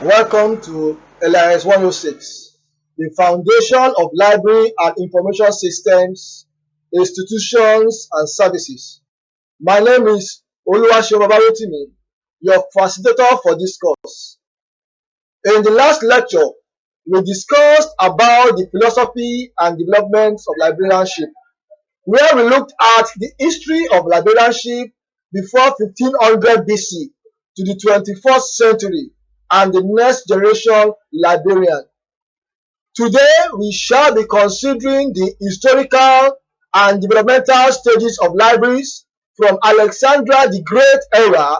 Welcome to LIS106, the foundation of library and information systems, institutions, and services. My name is Oluwaseun Babarotimi, your facilitator for this course. In the last lecture, we discussed about the philosophy and development of librarianship, where we looked at the history of librarianship before 1500 BC to the 21st century and the next generation librarian. Today, we shall be considering the historical and developmental stages of libraries from Alexandria the Great era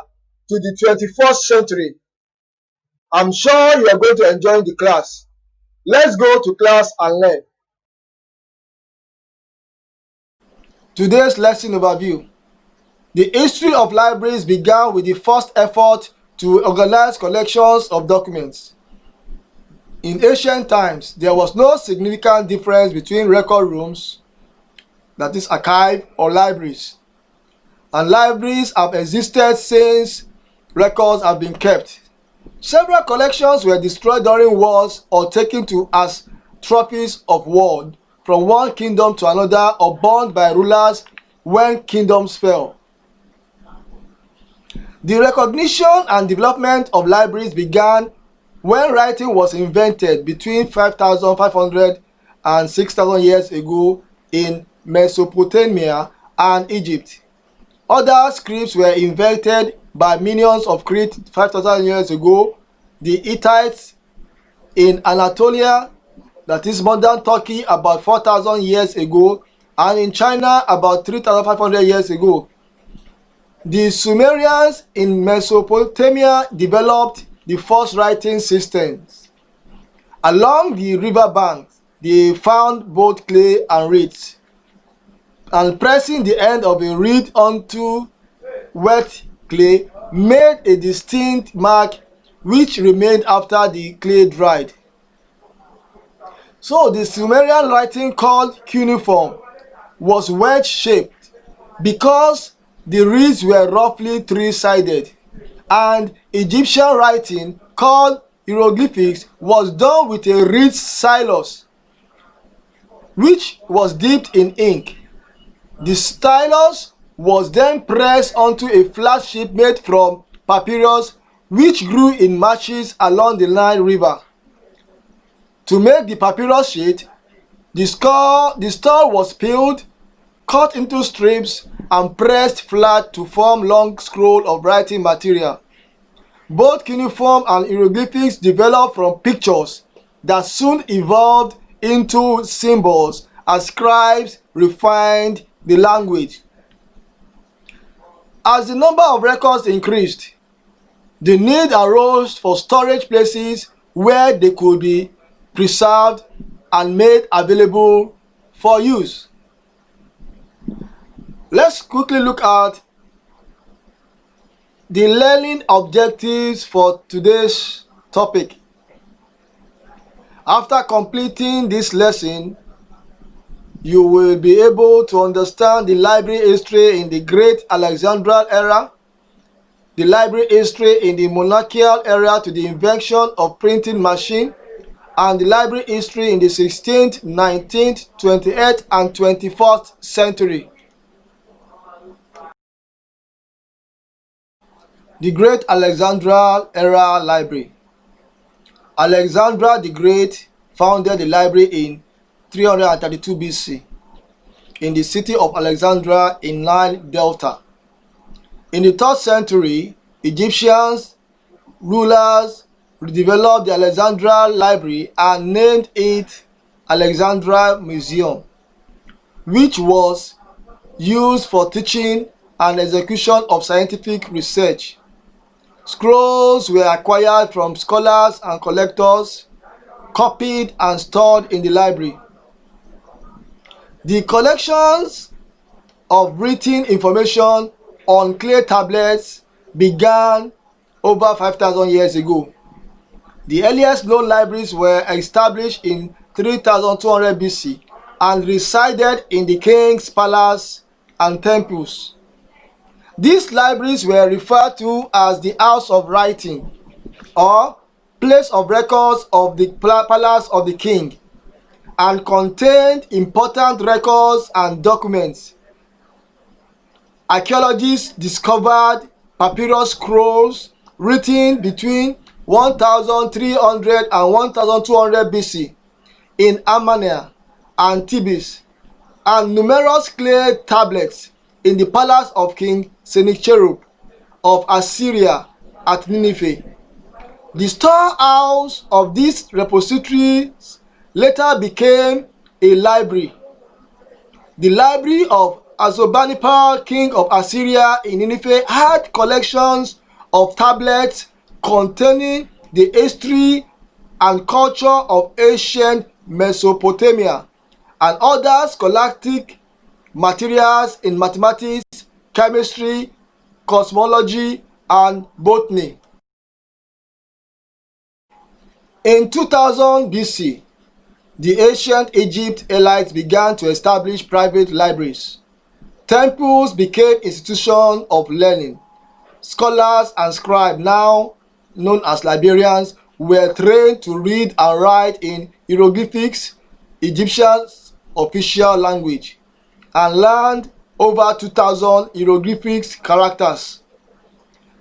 to the 21st century. I'm sure you are going to enjoy the class. Let's go to class and learn. Today's lesson overview. The history of libraries began with the first effort to organize collections of documents. In ancient times, there was no significant difference between record rooms, that is archive, or libraries. And libraries have existed since records have been kept. Several collections were destroyed during wars or taken to as trophies of war from one kingdom to another or burned by rulers when kingdoms fell. The recognition and development of libraries began when writing was invented between 5,500 and 6,000 years ago in Mesopotamia and Egypt. Other scripts were invented by minions of Crete 5,000 years ago, the Hittites in Anatolia, that is modern Turkey, about 4,000 years ago, and in China about 3,500 years ago. The Sumerians in Mesopotamia developed the first writing systems. Along the river banks, they found both clay and reeds, and pressing the end of a reed onto wet clay made a distinct mark which remained after the clay dried. So the Sumerian writing, called cuneiform, was wedge-shaped because the reeds were roughly three-sided, and Egyptian writing, called hieroglyphics, was done with a reed stylus, which was dipped in ink. The stylus was then pressed onto a flat sheet made from papyrus, which grew in marshes along the Nile River. To make the papyrus sheet, the stalk was peeled, cut into strips, and pressed flat to form long scroll of writing material. Both cuneiform and hieroglyphics developed from pictures that soon evolved into symbols as scribes refined the language. As the number of records increased, the need arose for storage places where they could be preserved and made available for use. Let's quickly look at the learning objectives for today's topic. After completing this lesson, you will be able to understand the library history in the Great Alexandria Era, the library history in the monarchical era to the invention of printing machine, and the library history in the 16th, 19th, 28th, and 21st century. The Great Alexandria Era Library. Alexander the Great founded the library in 332 BC in the city of Alexandria in Nile Delta. In the 3rd century, Egyptians rulers developed the Alexandria Library and named it Alexandria Museum, which was used for teaching and execution of scientific research. Scrolls were acquired from scholars and collectors, copied and stored in the library. The collections of written information on clay tablets began over 5,000 years ago. The earliest known libraries were established in 3200 BC and resided in the king's palace and temples. These libraries were referred to as the House of Writing or place of records of the palace of the king, and contained important records and documents. Archaeologists discovered papyrus scrolls written between 1300 and 1200 BC in Armenia and Thebes, and numerous clay tablets in the palace of King Sennacherib of Assyria at Nineveh. The storehouse of these repositories later became a library. The library of Ashurbanipal, king of Assyria in Nineveh, had collections of tablets containing the history and culture of ancient Mesopotamia and other scholastic materials in mathematics, chemistry, cosmology, and botany. In 2000 BC, the ancient Egypt elites began to establish private libraries. Temples became institutions of learning. Scholars and scribes, now known as librarians, were trained to read and write in hieroglyphics, Egyptian's official language, and learned over 2,000 hieroglyphics characters.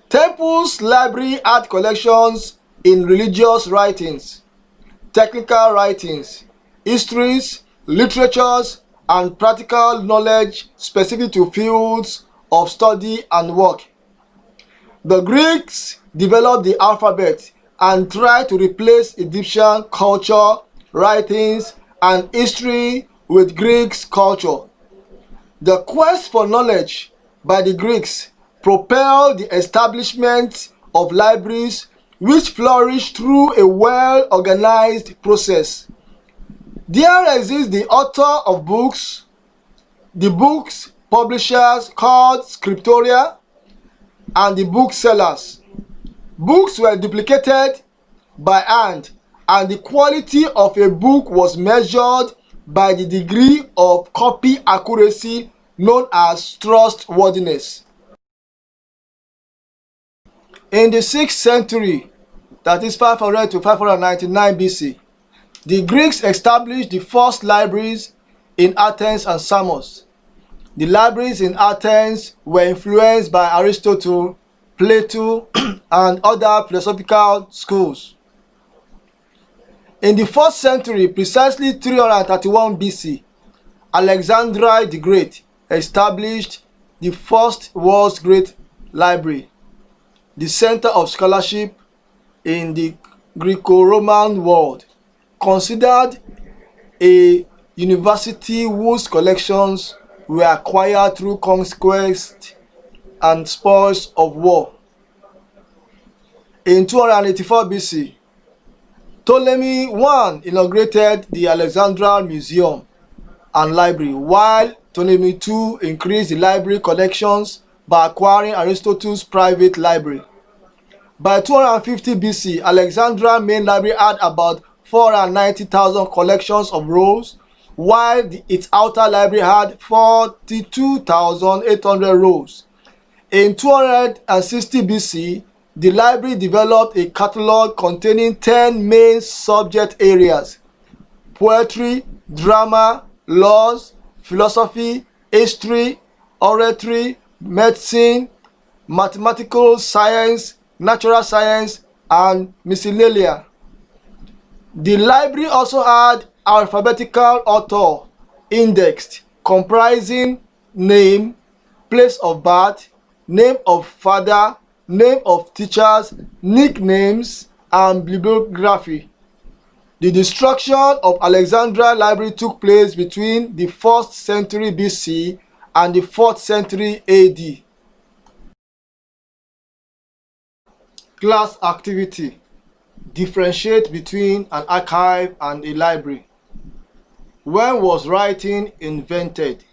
Temples library had collections in religious writings, technical writings, histories, literatures, and practical knowledge specific to fields of study and work. The Greeks developed the alphabet and tried to replace Egyptian culture, writings, and history with Greek culture. The quest for knowledge by the Greeks propelled the establishment of libraries, which flourished through a well-organized process. There exists the author of books, the books publishers called scriptoria, and the booksellers. Books were duplicated by hand, and the quality of a book was measured by the degree of copy accuracy known as trustworthiness. In the 6th century, that is 500 to 599 BC, the Greeks established the first libraries in Athens and Samos. The libraries in Athens were influenced by Aristotle, Plato, and other philosophical schools. In the 4th century, precisely 331 BC, Alexandria the Great established the first world's great library, the center of scholarship in the Greco-Roman world, considered a university whose collections were acquired through conquest and spoils of war. In 284 BC, Ptolemy I inaugurated the Alexandria Museum and Library, while Ptolemy II increased the library collections by acquiring Aristotle's private library. By 250 BC, Alexandria main library had about 490,000 collections of rolls, while its outer library had 42,800 rolls. In 260 BC, the library developed a catalog containing 10 main subject areas: poetry, drama, laws, philosophy, history, oratory, medicine, mathematical science, natural science, and miscellanea. The library also had alphabetical author indexed, comprising name, place of birth, name of father, name of teachers, nicknames, and bibliography. The destruction of Alexandria Library took place between the 1st century BC and the 4th century AD. Class activity. Differentiate between an archive and a library. When was writing invented?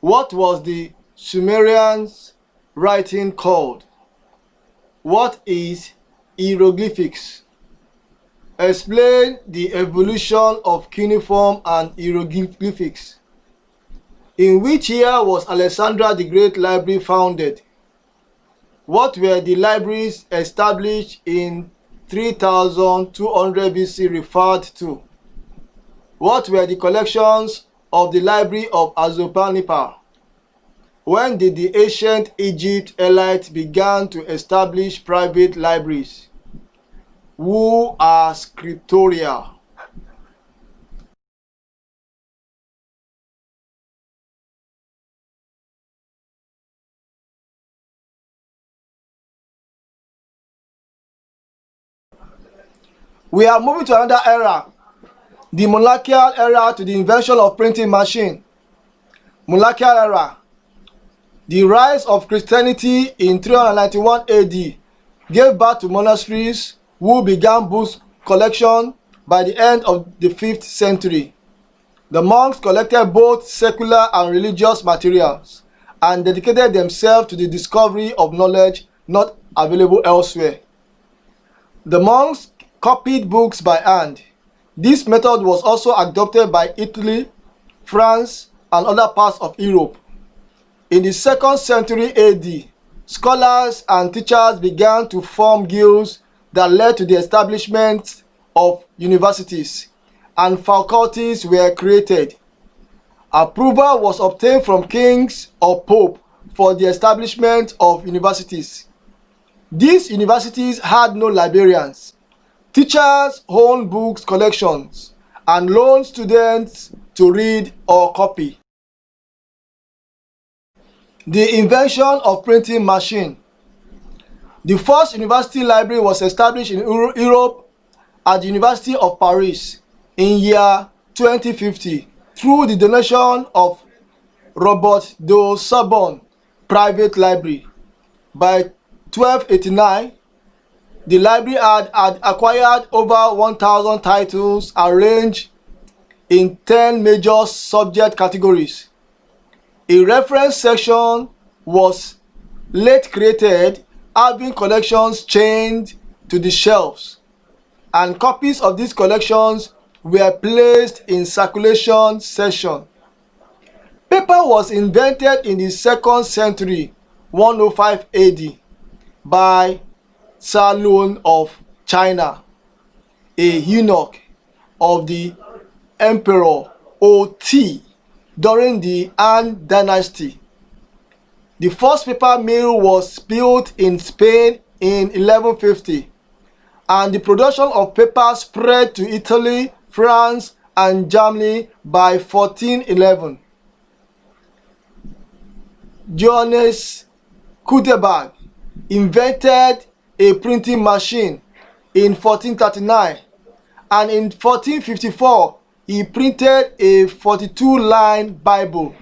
What was the Sumerians' writing called? What is hieroglyphics? Explain the evolution of cuneiform and hieroglyphics. In which year was Alexandria the Great Library founded? What were the libraries established in 3200 BC referred to? What were the collections of the library of Ashurbanipal? When did the ancient Egypt elites begin to establish private libraries? Who are scriptoria? We are moving to another era, the monarchical era, to the invention of printing machine. Monarchical era. The rise of Christianity in 391 AD gave birth to monasteries who began books collection by the end of the 5th century. The monks collected both secular and religious materials and dedicated themselves to the discovery of knowledge not available elsewhere. The monks copied books by hand. This method was also adopted by Italy, France, and other parts of Europe. In the 2nd century AD, scholars and teachers began to form guilds that led to the establishment of universities, and faculties were created. Approval was obtained from kings or pope for the establishment of universities. These universities had no librarians. Teachers owned books collections and loaned students to read or copy. The invention of printing machine. The first university library was established in Europe at the University of Paris in year 2050 through the donation of Robert de Sorbonne Private Library. By 1289, the library had acquired over 1,000 titles arranged in 10 major subject categories. A reference section was late created, having collections chained to the shelves, and copies of these collections were placed in circulation section. Paper was invented in the 2nd century 105 AD by Salon of China, a eunuch of the Emperor Ot during the Han Dynasty. The first paper mill was built in Spain in 1150, and the production of paper spread to Italy, France, and Germany by 1411. Johannes Gutenberg invented a printing machine in 1439, and in 1454 he printed a 42-line Bible.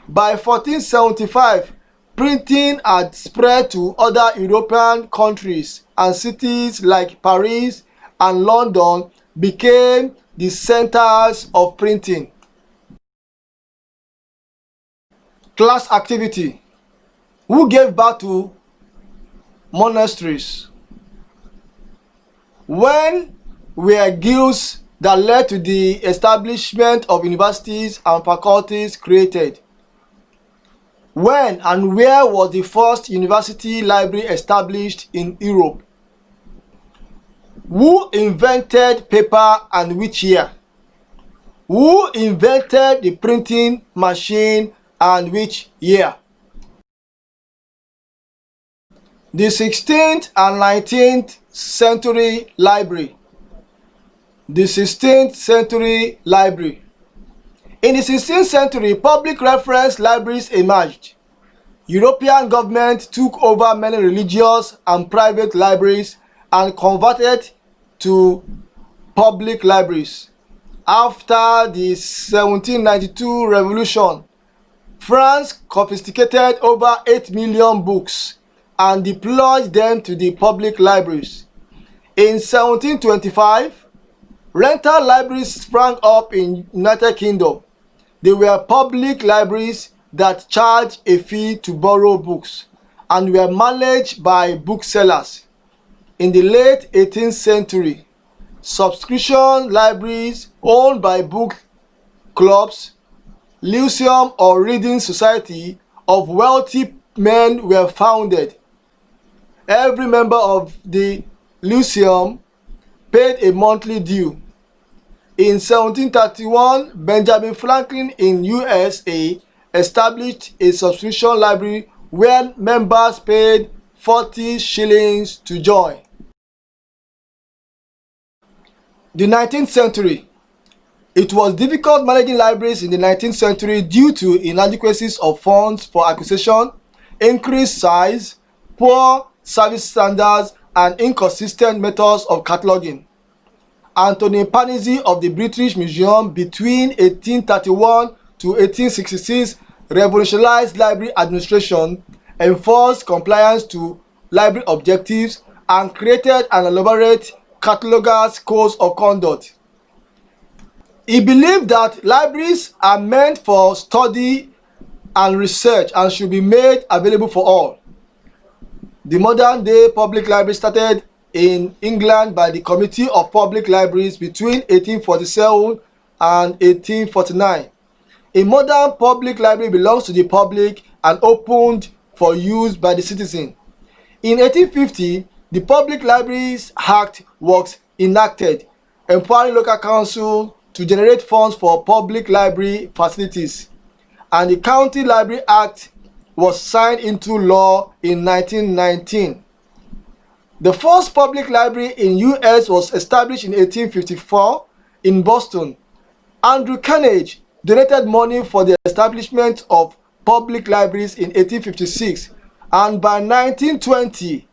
By 1475, printing had spread to other European countries, and cities like Paris and London became the centers of printing. Class activity. Who gave birth to monasteries? When were guilds that led to the establishment of universities and faculties created? When and where was the first university library established in Europe? Who invented paper and which year? Who invented the printing machine and which year? The 16th and 19th century library. The 16th century library. In the 16th century, public reference libraries emerged. European governments took over many religious and private libraries and converted to public libraries. After the 1792 revolution, France confiscated over 8 million books and deployed them to the public libraries. In 1725, rental libraries sprang up in United Kingdom. They were public libraries that charged a fee to borrow books and were managed by booksellers. In the late 18th century, subscription libraries owned by book clubs, lyceum or reading society of wealthy men were founded. Every member of the lyceum paid a monthly due. In 1731, Benjamin Franklin in USA established a subscription library where members paid 40 shillings to join. The 19th century. It was difficult managing libraries in the 19th century due to inadequacies of funds for acquisition, increased size, poor service standards, and inconsistent methods of cataloging. Anthony Panizzi of the British Museum between 1831 to 1866 revolutionized library administration, enforced compliance to library objectives, and created an elaborate cataloger's codes of conduct. He believed that libraries are meant for study and research and should be made available for all. The modern-day public library started in England by the Committee of Public Libraries between 1847 and 1849. A modern public library belongs to the public and opened for use by the citizen. In 1850, the Public Libraries Act was enacted, empowering local councils to generate funds for public library facilities, and the County Library Act was signed into law in 1919. The first public library in US was established in 1854 in Boston. Andrew Carnegie donated money for the establishment of public libraries in 1856, and by 1920,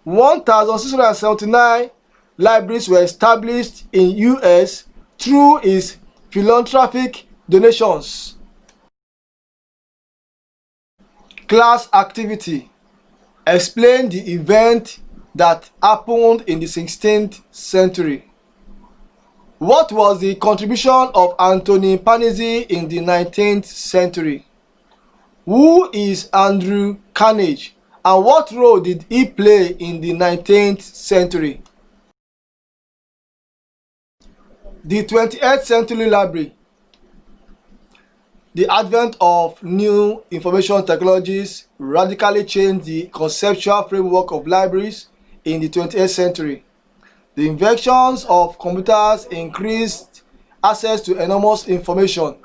1,679 libraries were established in US through his philanthropic donations. Class activity. Explain the event that happened in the 16th century. What was the contribution of Anthony Panizzi in the 19th century? Who is Andrew Carnegie, and what role did he play in the 19th century? The 20th century library. The advent of new information technologies radically changed the conceptual framework of libraries in the 20th century. The inventions of computers increased access to enormous information,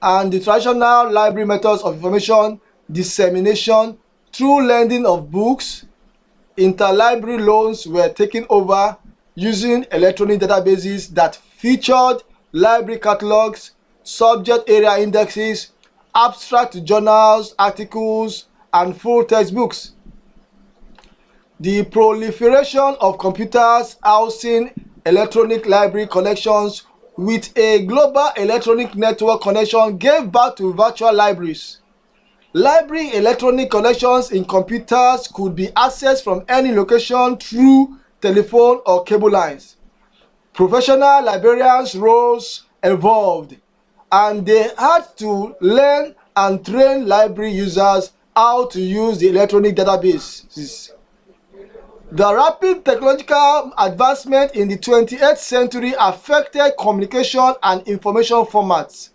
and the traditional library methods of information dissemination through lending of books, interlibrary loans were taken over using electronic databases that featured library catalogs, subject area indexes, abstract journals, articles, and full textbooks. The proliferation of computers housing electronic library collections with a global electronic network connection gave birth to virtual libraries. Library electronic collections in computers could be accessed from any location through telephone or cable lines. Professional librarians' roles evolved, and they had to learn and train library users how to use the electronic databases. The rapid technological advancement in the 20th century affected communication and information formats,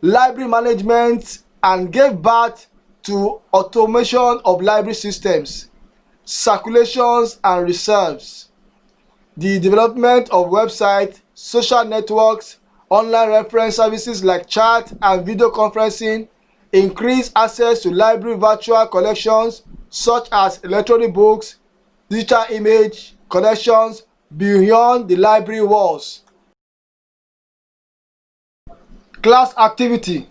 library management, and gave birth to automation of library systems, circulations, and reserves. The development of websites, social networks, online reference services like chat and video conferencing increased access to library virtual collections such as electronic books, digital image collections beyond the library walls. Class activity.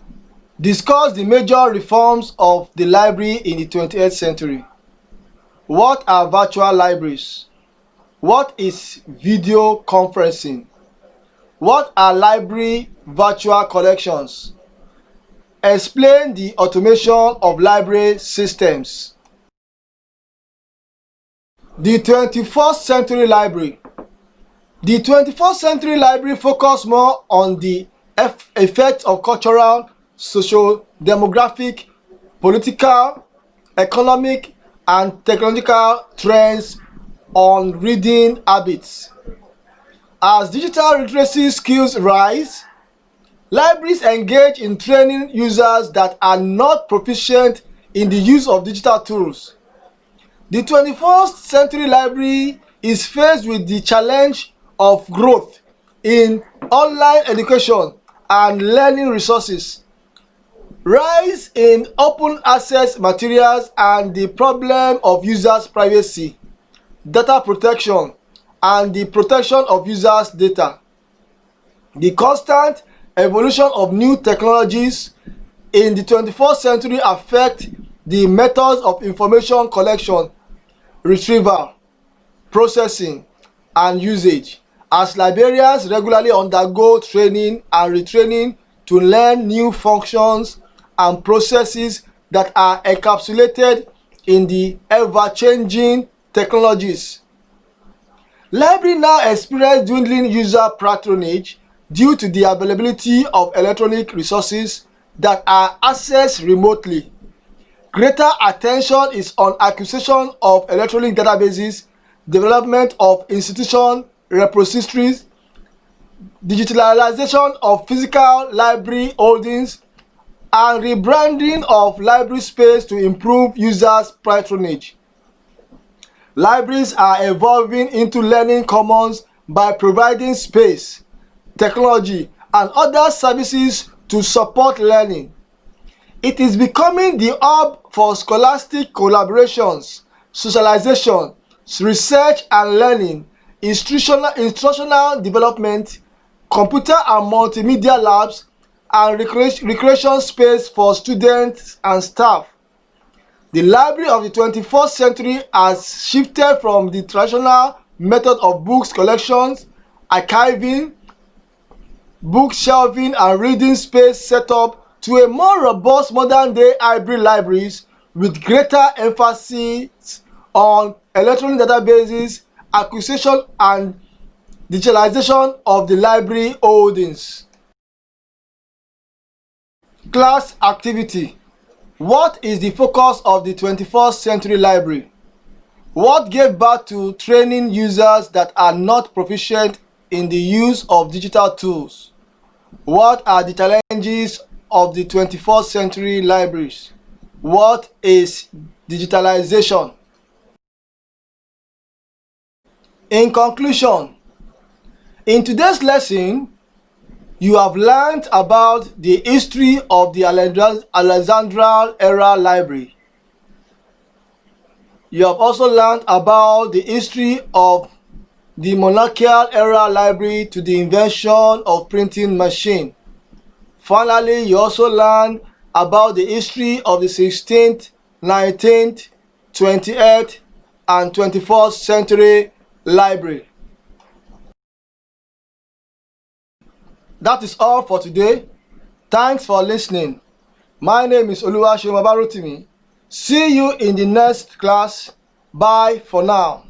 Discuss the major reforms of the library in the 20th century. What are virtual libraries? What is video conferencing? What are library virtual collections? Explain the automation of library systems. The 21st century library. The 21st century library focused more on the effects of cultural, social, demographic, political, economic, and technological trends on reading habits. As digital literacy skills rise, libraries engage in training users that are not proficient in the use of digital tools. The 21st century library is faced with the challenge of growth in online education and learning resources, rise in open access materials, and the problem of users' privacy, data protection, and the protection of users' data. The constant evolution of new technologies in the 21st century affect the methods of information collection, retrieval, processing, and usage, as librarians regularly undergo training and retraining to learn new functions and processes that are encapsulated in the ever-changing technologies. Libraries now experience dwindling user patronage due to the availability of electronic resources that are accessed remotely. Greater attention is on acquisition of electronic databases, development of institution repositories, digitalization of physical library holdings, and rebranding of library space to improve users' patronage. Libraries are evolving into learning commons by providing space, technology, and other services to support learning. It is becoming the hub for scholastic collaborations, socialization, research and learning, instructional development, computer and multimedia labs, and recreation space for students and staff. The library of the 21st century has shifted from the traditional method of books collections, archiving, book shelving, and reading space setup to a more robust modern-day hybrid libraries with greater emphasis on electronic databases, acquisition, and digitalization of the library holdings. Class activity. What is the focus of the 21st century library? What gave birth to training users that are not proficient in the use of digital tools? What are the challenges of the 21st century libraries? What is digitalization? In conclusion, in today's lesson, you have learned about the history of the Alexandria Era library. You have also learned about the history of the monarchical era library to the invention of printing machine. Finally, you also learned about the history of the 16th, 19th, 20th, and 21st century library. That is all for today. Thanks for listening. My name is Oluwaseun Babarotimi. See you in the next class. Bye for now.